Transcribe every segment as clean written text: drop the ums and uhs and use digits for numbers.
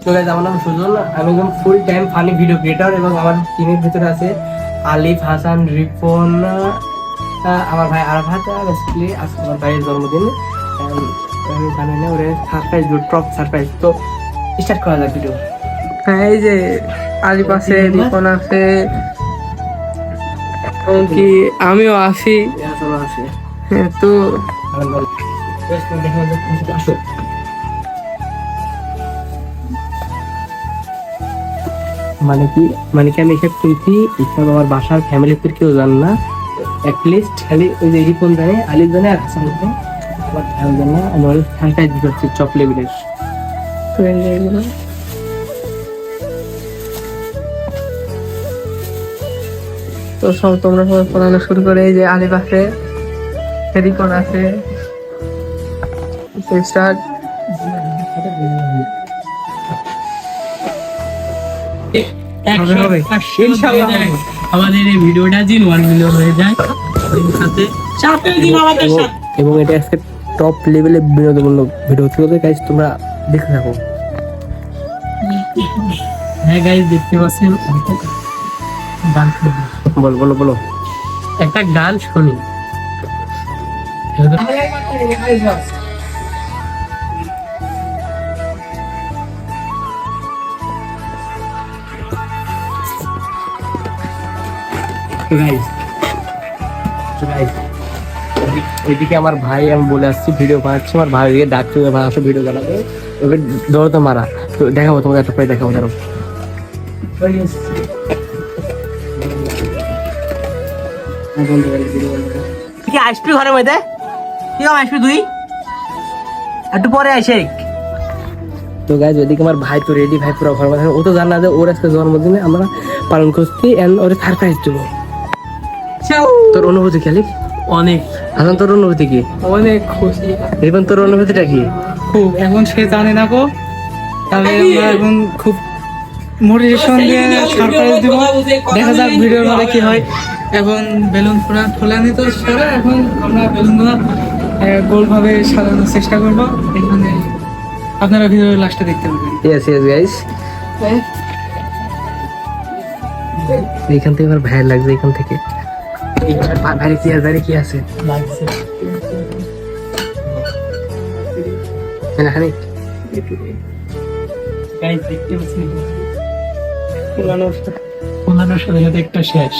তো গাইস আমার নাম সুজন, আমি একদম full time funny video creator এবং আমার টিমের ভিতরে আছে আলিফ, হাসান, রিপন, আমার ভাই আরফাত। বেসিক্যালি আজকে আমার ভাইয়ের জন্মদিন, আমি বানাই না ওরে সারপ্রাইজ দিই, টপ সারপ্রাইজ। তো স্টার্ট করা যাক ভিডিও। হ্যাঁ, এই যে আলিফ আছে, রিপন আছে, এমনকি আমিও আছি। চলো আসে হ্যাঁ, তো আসো। মানে কি আমি এসব কিনছি, এসব আমার বাসার ফ্যামিলিতে কেউ জান না, অ্যাটলিস্ট খালি ওই যে রিপন জানে, আলিফ জানে আর হাসান জানে, আমার ভাই জানে। আমি ওই সারপ্রাইজ দিতে হচ্ছে চপ লেভেলের। তো এই যে এগুলো। তো সব তোমরা সবাই পড়ানো শুরু করে। এই যে আলিফ আছে, রিপন আছে, স্টার্ট। আমাদের এই ভিডিওটা দিন 1 মিলিয়ন হয়ে যায় এবং এটা আজকে টপ লেভেলে বিনোদনমূলক ভিডিও ছিল। গাইস তোমরা দেখে থাকো। হ্যাঁ গাইস দেখতে পাচ্ছেন, গান বলো বলো বলো, একটা গান শুনি। ওইদিকে আমার ভাই, আমি বলে আসছি ভিডিও বানাচ্ছি, আমার ভাই ডাকছে, ভাই আসো ভিডিও বানাবে, ওকে দৌড়তে মারা। তো দেখাবো তোমাকে, একটা পরে দেখাবো। ধরো কি আসবি ঘরের মধ্যে? কি আসবি তুই? একটু পরে আসে। তো গাইজ ওইদিকে আমার ভাই তো রেডি, ভাই পুরো ঘর বাঁধা। ও তো জানা যে ওর আজকে জন্মদিনে আমরা পালন করছি এন্ড ওরে সারপ্রাইজ দেবো। তোর অনুভূতি কি আলিফ? অনেক হাসান তোর অনুভূতি কি? অনেক খুশি। রিপন তোর অনুভূতিটা কি? খুব, এখন সে জানে না গো, তাহলে আমরা এখন খুব মোটিভেশন দিয়ে সারপ্রাইজ দিব। দেখা যাক ভিডিওর মধ্যে কি হয়। এখন বেলুন ফোলানি তো সারা, এখন আমরা বেলুনগুলো গোল ভাবে সাজানোর চেষ্টা করবো। এখানে আপনারা ভিডিওর লাস্টে দেখতে পাবেন। ইয়েস ইয়েস গাইস, এইখান থেকে আমার ভাইয়ের লাগছে, এইখান থেকে ভাইয়ের কি আছে, ভাইয়ের কি আছে লাগছে এখানে। গাইস দেখতে পাচ্ছেন ফোলানোর সাথে সাথে একটা শেষ।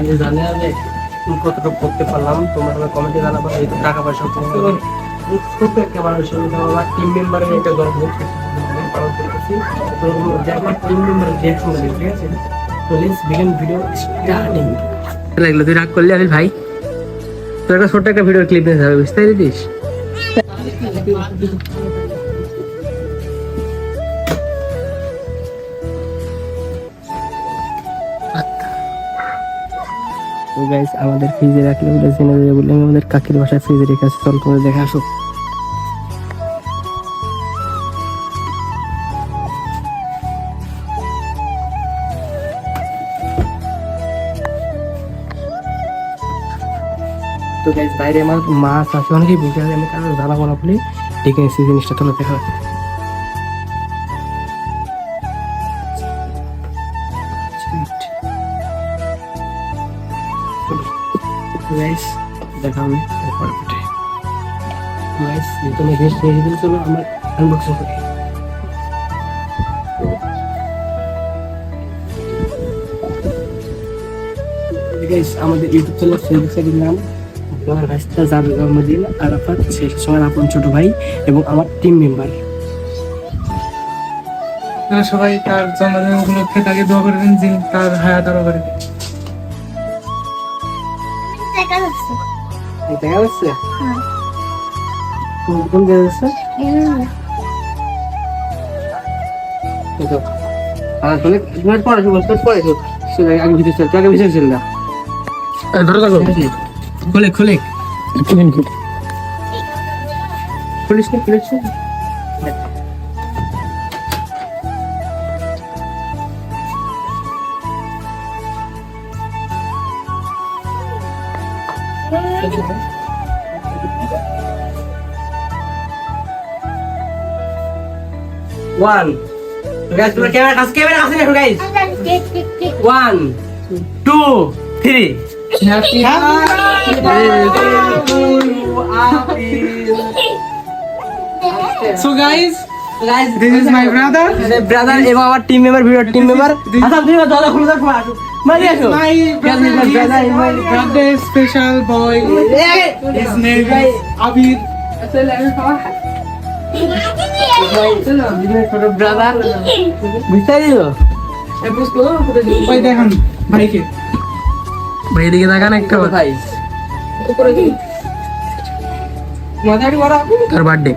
আমি জানি না যে কতটুকু করতে পারলাম, তোমরা কমেন্টে জানাবো। এই তো টাকা পয়সা ছোট একটা মানুষ, আমার টিম মেম্বারের একটা জন্মদিন পালন করতেছি। তো যে আমার টিম মেম্বারের রিয়াকশন দেবে, ঠিক আছে? তো লেটস বিগিন ভিডিও স্টার্টিং। লাগলো তুই রাগ করলি আলিফ ভাই? তোর একটা ছোট্ট একটা ভিডিও ক্লিপ নিয়ে যাবে, বুঝতে পেরেছিস? তো গাইস আমাদের ফ্রিজে রাখলে বলে জেনে যাবে বলে আমি আমাদের কাকির বাসায় ফ্রিজে রেখে আসি। চল তোমাদের দেখে আসো। তো গাইস বাইরে আমার মাছ আছে অনেকেই বুঝে আছে, আমি কারো জানাবো না বলে ডেকে এসে জিনিসটা তোমরা দেখা। গাইস দেখা হবে পরে ভিডিও। গাইস তুমি জিনিস নিয়ে দিলে চলো আমরা আনবক্সিং করি। গাইস আমাদের ইউটিউব চ্যানেল ফেসবুকের নাম আমার রাস্তা যার জন্মদিন আরাফাত, শেষ সময় আপন ছোট ভাই এবং আমার টিম মেম্বার। সবাই তার জন্মদিন উপলক্ষে তাকে দোয়া করবেন, যিনি তার হায়াত আরো করে। দেখা যাচ্ছে কোন দেখা যাচ্ছে? তুমি তুমি পড়াশোনা করতে পড়াশো আগে ভিতরে চল আগে ভিতরে চল না ধরে থাকো খুলে খুলে police K police One. Guys, camera kasih nih guys. 1, 2, 3. Happy So guys, this is my brother. Brother, এবং আমার team member video team member আচ্ছা তুমি দাদা খুলে দাও মারি আসো My brother, my birthday special boy. His name is Abir. Brother বুঝতে দিও ওই দেখুন ভাইকে ভাই এদিকে তাকান একটা ভাই তার বার্থডে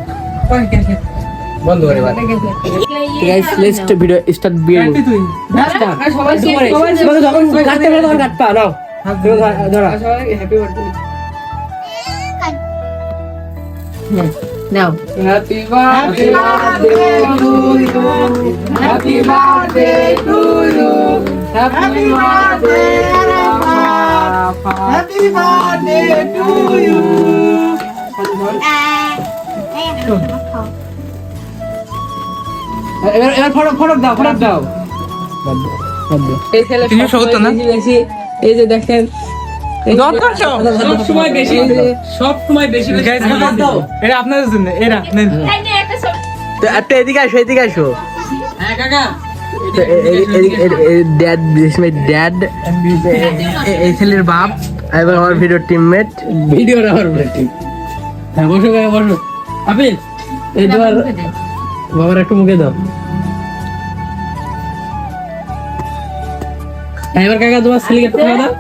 বন্ধ করে বাদ guys let's video start video happy তুই যখন কাটতে পারো তখন কাট পা নাও ধরা happy birthday now Happy birthday to you. Happy birthday to you. Happy birthday, Papa. Happy birthday to you. এবার ফটো দাও এই ছেলে তুমি সত্য না এই যে দেখেন দরকার সব সময় বেশি Guys, এটা আপনাদের জন্য এরা নেন তো একটা এদিকে আসো হ্যাঁ কাকা ড্যাড দিস মাই ড্যাড এই ছেলের বাপ এবং আমার ভিডিও টিমমেট ভিডিওর আমার টিম হ্যাঁ বসো কাকা বসো আপনি এই তোমার বাবার একটু মুখে দাও এবার কাকা তোমার ছেলেকে একটু খাওয়া দাও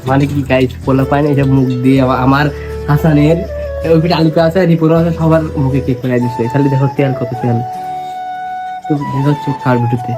মানে কি গাইস পোলা পায় না এসব মুখ দিয়ে আমার হাসানের ওই পিঠে আলু আছে রিপোর্ট আছে সবার মুখে কেক করে দিচ্ছে খালি দেখো তেল কত তেল তো দেখা হচ্ছে কার ভিডিওতে